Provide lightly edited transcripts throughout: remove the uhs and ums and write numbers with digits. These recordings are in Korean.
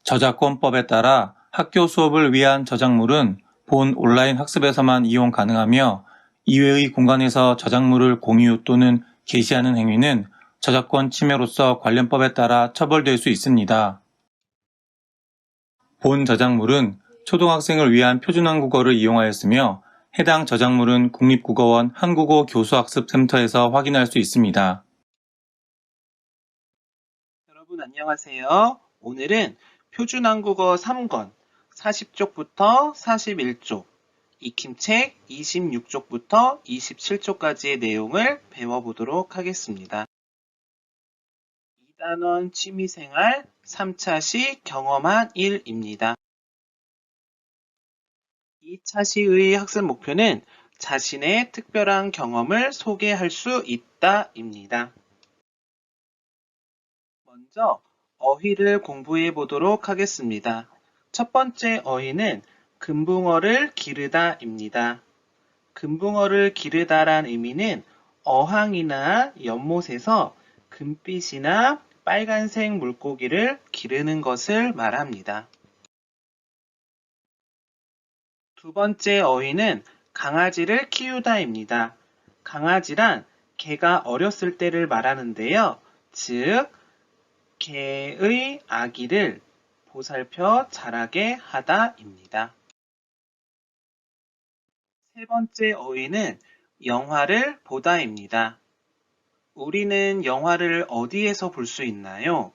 저작권법에 따라 학교 수업을 위한 저작물은 본 온라인 학습에서만 이용 가능하며 이외의 공간에서 저작물을 공유 또는 게시하는 행위는 저작권 침해로서 관련법에 따라 처벌될 수 있습니다. 본 저작물은 초등학생을 위한 표준 한국어를 이용하였으며 해당 저작물은 국립국어원 한국어 교수학습센터에서 확인할 수 있습니다. 여러분 안녕하세요. 오늘은 표준 한국어 3권 40쪽부터 41쪽, 익힘책 26쪽부터 27쪽까지의 내용을 배워보도록 하겠습니다. 2단원 취미생활 3차 시 경험한 일입니다. 2차 시의 학습 목표는 자신의 특별한 경험을 소개할 수 있다입니다. 먼저 어휘를 공부해 보도록 하겠습니다. 첫 번째 어휘는 금붕어를 기르다입니다. 금붕어를 기르다란 의미는 어항이나 연못에서 금빛이나 빨간색 물고기를 기르는 것을 말합니다. 두 번째 어휘는 강아지를 키우다입니다. 강아지란 개가 어렸을 때를 말하는데요. 즉, 개의 아기를 보살펴 자라게 하다입니다. 세 번째 어휘는 영화를 보다입니다. 우리는 영화를 어디에서 볼 수 있나요?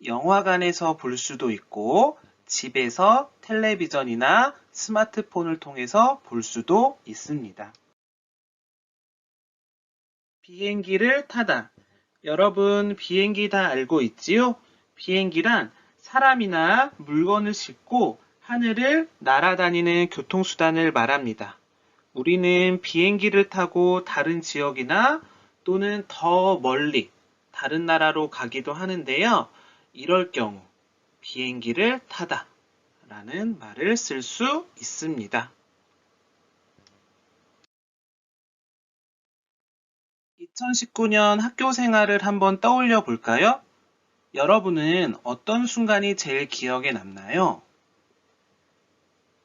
영화관에서 볼 수도 있고 집에서 텔레비전이나 스마트폰을 통해서 볼 수도 있습니다. 비행기를 타다. 여러분 비행기 다 알고 있지요? 비행기란 사람이나 물건을 싣고 하늘을 날아다니는 교통수단을 말합니다. 우리는 비행기를 타고 다른 지역이나 또는 더 멀리 다른 나라로 가기도 하는데요. 이럴 경우 비행기를 타다 라는 말을 쓸 수 있습니다. 2019년 학교 생활을 한번 떠올려 볼까요? 여러분은 어떤 순간이 제일 기억에 남나요?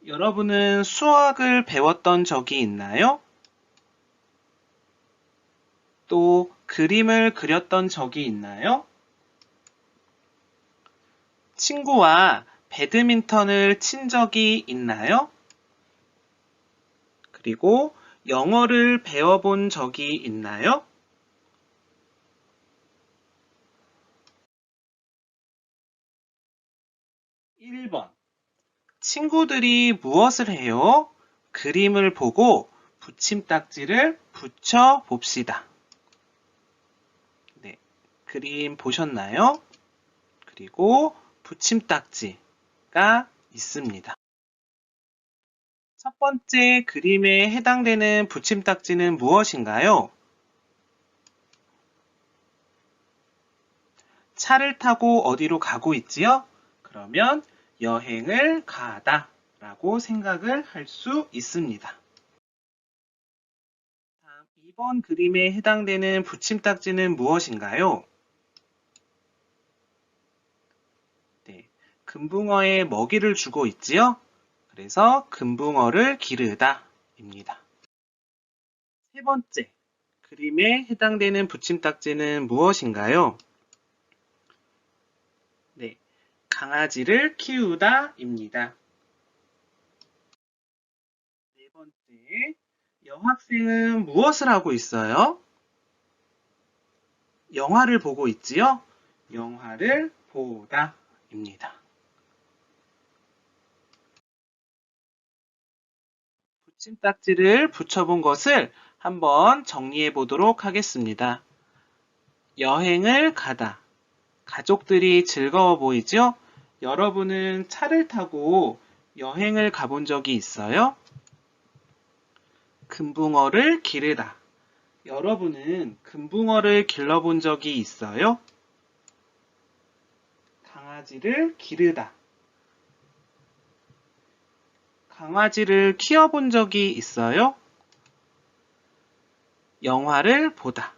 여러분은 수학을 배웠던 적이 있나요? 또 그림을 그렸던 적이 있나요? 친구와 배드민턴을 친 적이 있나요? 그리고 영어를 배워본 적이 있나요? (1번) 친구들이 무엇을 해요? 그림을 보고 붙임딱지를 붙여 봅시다. 네, 그림 보셨나요? 그리고 붙임딱지가 있습니다. 첫 번째 그림에 해당되는 붙임딱지는 무엇인가요? 차를 타고 어디로 가고 있지요? 그러면 여행을 가다 라고 생각을 할 수 있습니다. 다음 2번 그림에 해당되는 붙임딱지는 무엇인가요? 네, 금붕어에 먹이를 주고 있지요? 그래서 금붕어를 기르다 입니다. 세 번째 그림에 해당되는 붙임딱지는 무엇인가요? 네, 강아지를 키우다 입니다. 네 번째, 여학생은 무엇을 하고 있어요? 영화를 보고 있지요? 영화를 보다 입니다. 붙임딱지를 붙여본 것을 한번 정리해 보도록 하겠습니다. 여행을 가다. 가족들이 즐거워 보이죠? 여러분은 차를 타고 여행을 가본 적이 있어요? 금붕어를 기르다. 여러분은 금붕어를 길러본 적이 있어요? 강아지를 기르다. 강아지를 키워본 적이 있어요? 영화를 보다.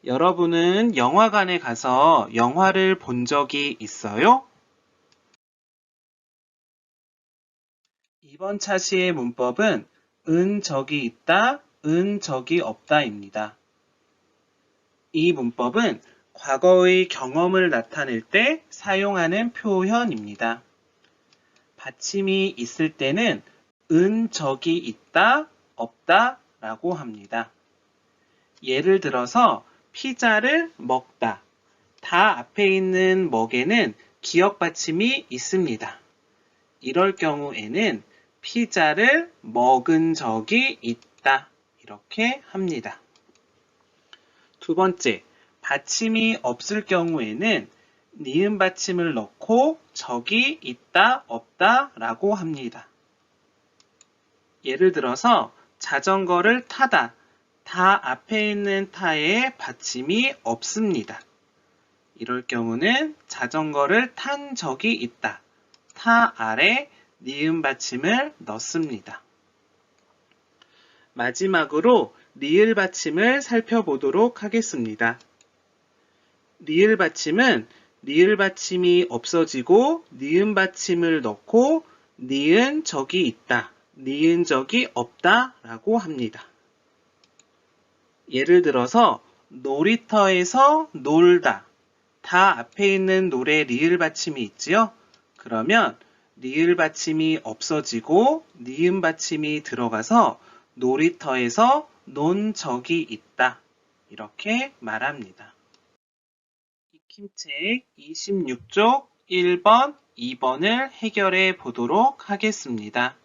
여러분은 영화관에 가서 영화를 본 적이 있어요? 이번 차시의 문법은 은 적이 있다, 은 적이 없다입니다. 이 문법은 과거의 경험을 나타낼 때 사용하는 표현입니다. 받침이 있을 때는 은 적이 있다, 없다 라고 합니다. 예를 들어서 피자를 먹다. 다 앞에 있는 먹에는 기역 받침이 있습니다. 이럴 경우에는 피자를 먹은 적이 있다. 이렇게 합니다. 두 번째, 받침이 없을 경우에는 니은 받침을 넣고 적이 있다, 없다 라고 합니다. 예를 들어서 자전거를 타다. 다 앞에 있는 타에 받침이 없습니다. 이럴 경우는 자전거를 탄 적이 있다. 타 아래 니은 받침을 넣습니다. 마지막으로 리을 받침을 살펴보도록 하겠습니다. 리을 받침은 리을 받침이 없어지고 니은 받침을 넣고 니은 적이 있다, 니은 적이 없다 라고 합니다. 예를 들어서 놀이터에서 놀다. 다 앞에 있는 놀에 리을 받침이 있지요? 그러면 리을 받침이 없어지고 니은 받침이 들어가서 놀이터에서 논 적이 있다. 이렇게 말합니다. 익힘책 26쪽 1번, 2번을 해결해 보도록 하겠습니다.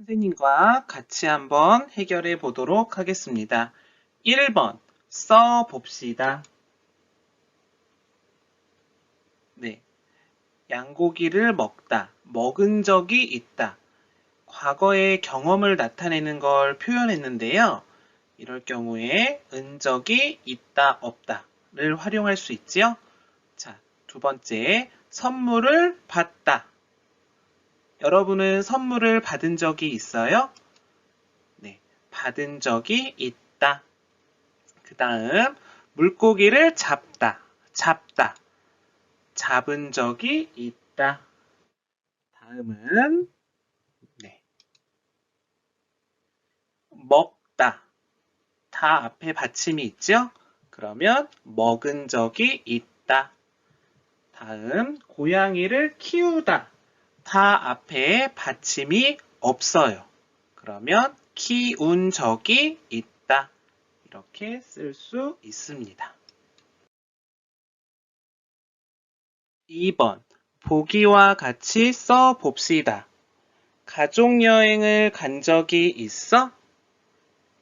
선생님과 같이 한번 해결해 보도록 하겠습니다. 1번 써봅시다. 네, 양고기를 먹다, 먹은 적이 있다. 과거의 경험을 나타내는 걸 표현했는데요. 이럴 경우에 은적이 있다, 없다를 활용할 수 있지요. 자, 두 번째, 선물을 받다. 여러분은 선물을 받은 적이 있어요? 네, 받은 적이 있다. 그 다음, 물고기를 잡다, 잡다. 잡은 적이 있다. 다음은, 네, 먹다. 다 앞에 받침이 있죠? 그러면 먹은 적이 있다. 다음, 고양이를 키우다. 다 앞에 받침이 없어요. 그러면 키운 적이 있다. 이렇게 쓸 수 있습니다. 2번, 보기와 같이 써봅시다. 가족여행을 간 적이 있어?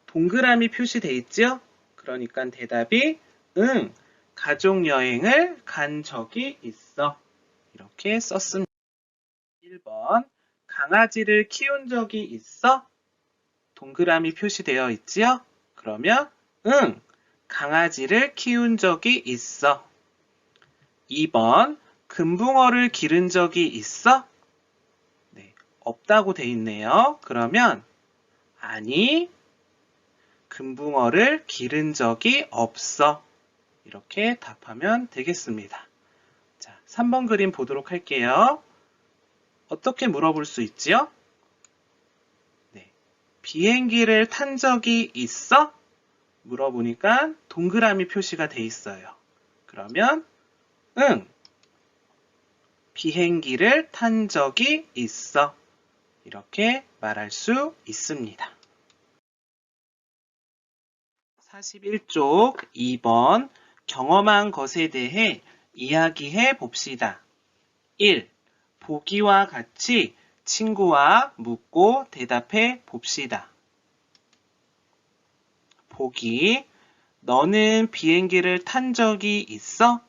동그라미 표시돼 있죠? 그러니까 대답이 응, 가족여행을 간 적이 있어. 이렇게 썼습니다. 1번, 강아지를 키운 적이 있어? 동그라미 표시되어 있지요? 그러면 응, 강아지를 키운 적이 있어. 2번, 금붕어를 기른 적이 있어? 네, 없다고 돼 있네요. 그러면 아니, 금붕어를 기른 적이 없어. 이렇게 답하면 되겠습니다. 자, 3번 그림 보도록 할게요. 어떻게 물어볼 수 있지요? 네, 비행기를 탄 적이 있어? 물어보니까 동그라미 표시가 돼 있어요. 그러면 응, 비행기를 탄 적이 있어. 이렇게 말할 수 있습니다. 41쪽 2번 경험한 것에 대해 이야기해 봅시다. 1. 보기와 같이 친구와 묻고 대답해 봅시다. 보기. 너는 비행기를 탄 적이 있어?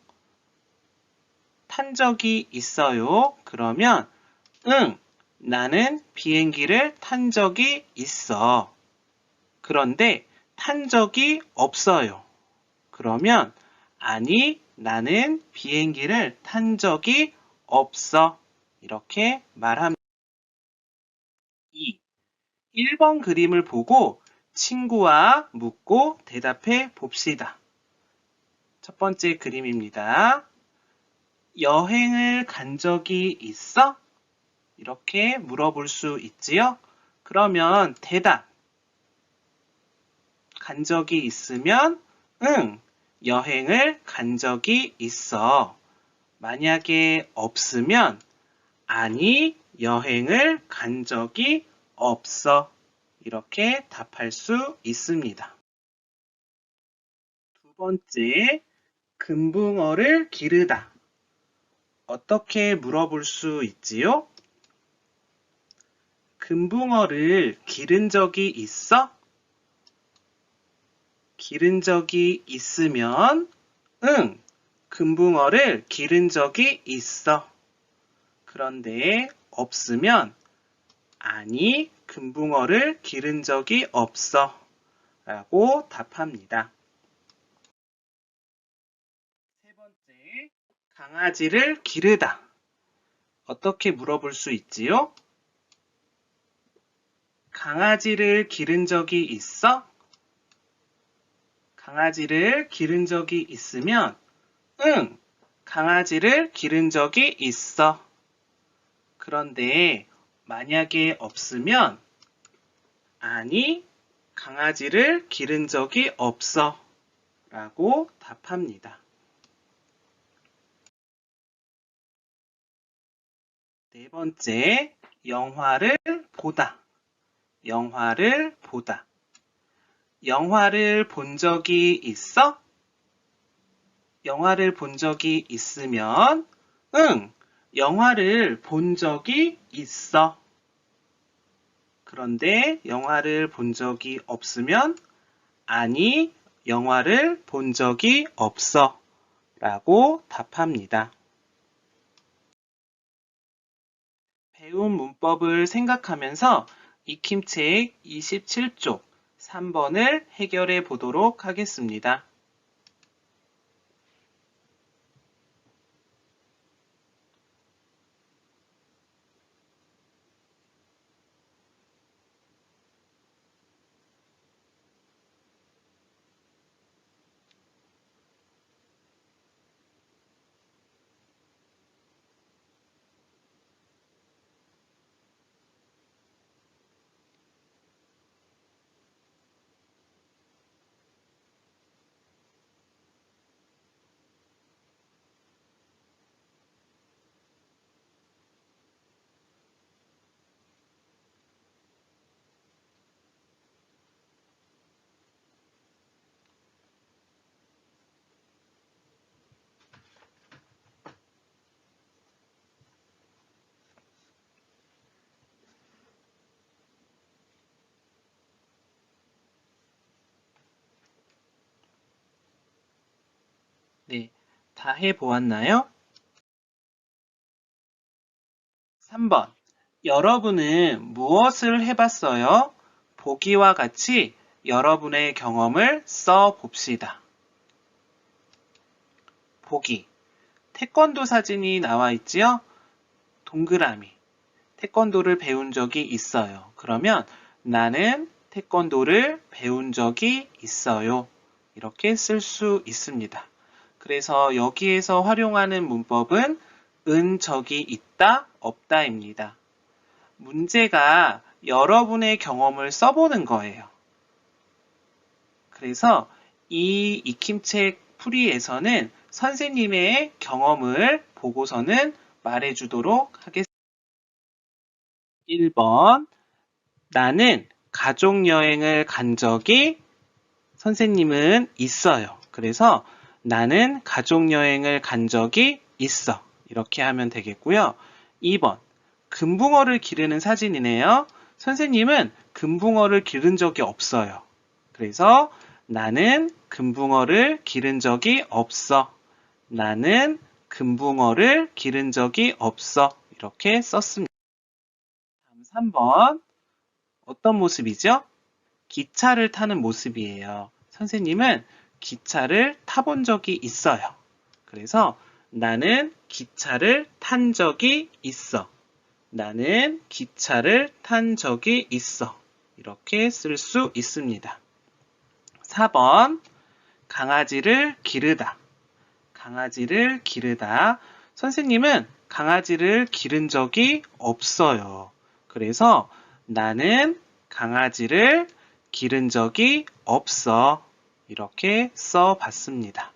탄 적이 있어요. 그러면 응, 나는 비행기를 탄 적이 있어. 그런데 탄 적이 없어요. 그러면 아니, 나는 비행기를 탄 적이 없어. 이렇게 말합니다. 2. 1번 그림을 보고 친구와 묻고 대답해 봅시다. 첫 번째 그림입니다. 여행을 간 적이 있어? 이렇게 물어볼 수 있지요? 그러면 대답. 간 적이 있으면 응, 여행을 간 적이 있어. 만약에 없으면 아니, 여행을 간 적이 없어. 이렇게 답할 수 있습니다. 두 번째, 금붕어를 기르다. 어떻게 물어볼 수 있지요? 금붕어를 기른 적이 있어? 기른 적이 있으면 응, 금붕어를 기른 적이 있어. 그런데 없으면 아니, 금붕어를 기른 적이 없어. 라고 답합니다. 세 번째, 강아지를 기르다. 어떻게 물어볼 수 있지요? 강아지를 기른 적이 있어? 강아지를 기른 적이 있으면 응, 강아지를 기른 적이 있어. 그런데 만약에 없으면 아니, 강아지를 기른 적이 없어. 라고 답합니다. 네 번째, 영화를 보다. 영화를 보다. 영화를 본 적이 있어? 영화를 본 적이 있으면 응, 영화를 본 적이 있어. 그런데 영화를 본 적이 없으면 아니, 영화를 본 적이 없어. 라고 답합니다. 배운 문법을 생각하면서 익힘책 27쪽 3번을 해결해 보도록 하겠습니다. 네, 다 해보았나요? 3번. 여러분은 무엇을 해봤어요? 보기와 같이 여러분의 경험을 써 봅시다. 보기. 태권도 사진이 나와 있지요? 동그라미. 태권도를 배운 적이 있어요. 그러면 나는 태권도를 배운 적이 있어요. 이렇게 쓸 수 있습니다. 그래서 여기에서 활용하는 문법은 은 적이 있다, 없다입니다. 문제가 여러분의 경험을 써보는 거예요. 그래서 이 익힘책 풀이에서는 선생님의 경험을 보고서는 말해주도록 하겠습니다. 1번. 나는 가족여행을 간 적이 선생님은 있어요. 그래서 나는 가족여행을 간 적이 있어. 이렇게 하면 되겠고요. 2번. 금붕어를 기르는 사진이네요. 선생님은 금붕어를 기른 적이 없어요. 그래서 나는 금붕어를 기른 적이 없어. 나는 금붕어를 기른 적이 없어. 이렇게 썼습니다. 다음 3번. 어떤 모습이죠? 기차를 타는 모습이에요. 선생님은 기차를 타본 적이 있어요. 그래서 나는 기차를 탄 적이 있어. 나는 기차를 탄 적이 있어. 이렇게 쓸 수 있습니다. 4번. 강아지를 기르다. 강아지를 기르다. 선생님은 강아지를 기른 적이 없어요. 그래서 나는 강아지를 기른 적이 없어. 이렇게 써봤습니다.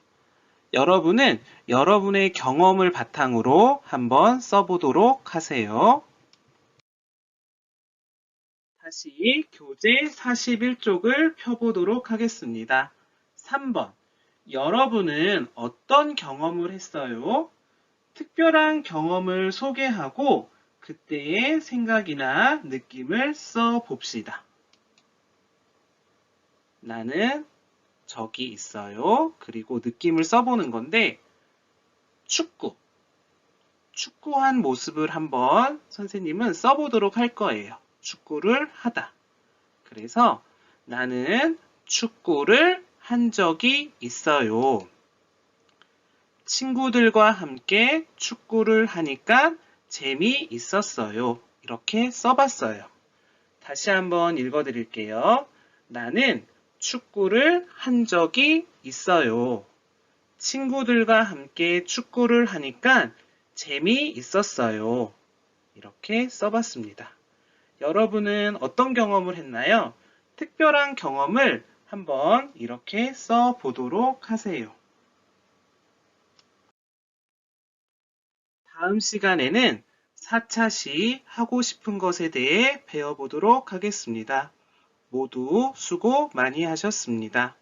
여러분은 여러분의 경험을 바탕으로 한번 써보도록 하세요. 다시 교재 41쪽을 펴보도록 하겠습니다. 3번. 여러분은 어떤 경험을 했어요? 특별한 경험을 소개하고 그때의 생각이나 느낌을 써봅시다. 나는 저기 있어요. 그리고 느낌을 써보는 건데 축구한 모습을 한번 선생님은 써보도록 할 거예요. 축구를 하다. 그래서 나는 축구를 한 적이 있어요. 친구들과 함께 축구를 하니까 재미있었어요. 이렇게 써봤어요. 다시 한번 읽어드릴게요. 나는 축구를 한 적이 있어요. 친구들과 함께 축구를 하니까 재미있었어요. 이렇게 써봤습니다. 여러분은 어떤 경험을 했나요? 특별한 경험을 한번 이렇게 써보도록 하세요. 다음 시간에는 4차 시 하고 싶은 것에 대해 배워보도록 하겠습니다. 모두 수고 많이 하셨습니다.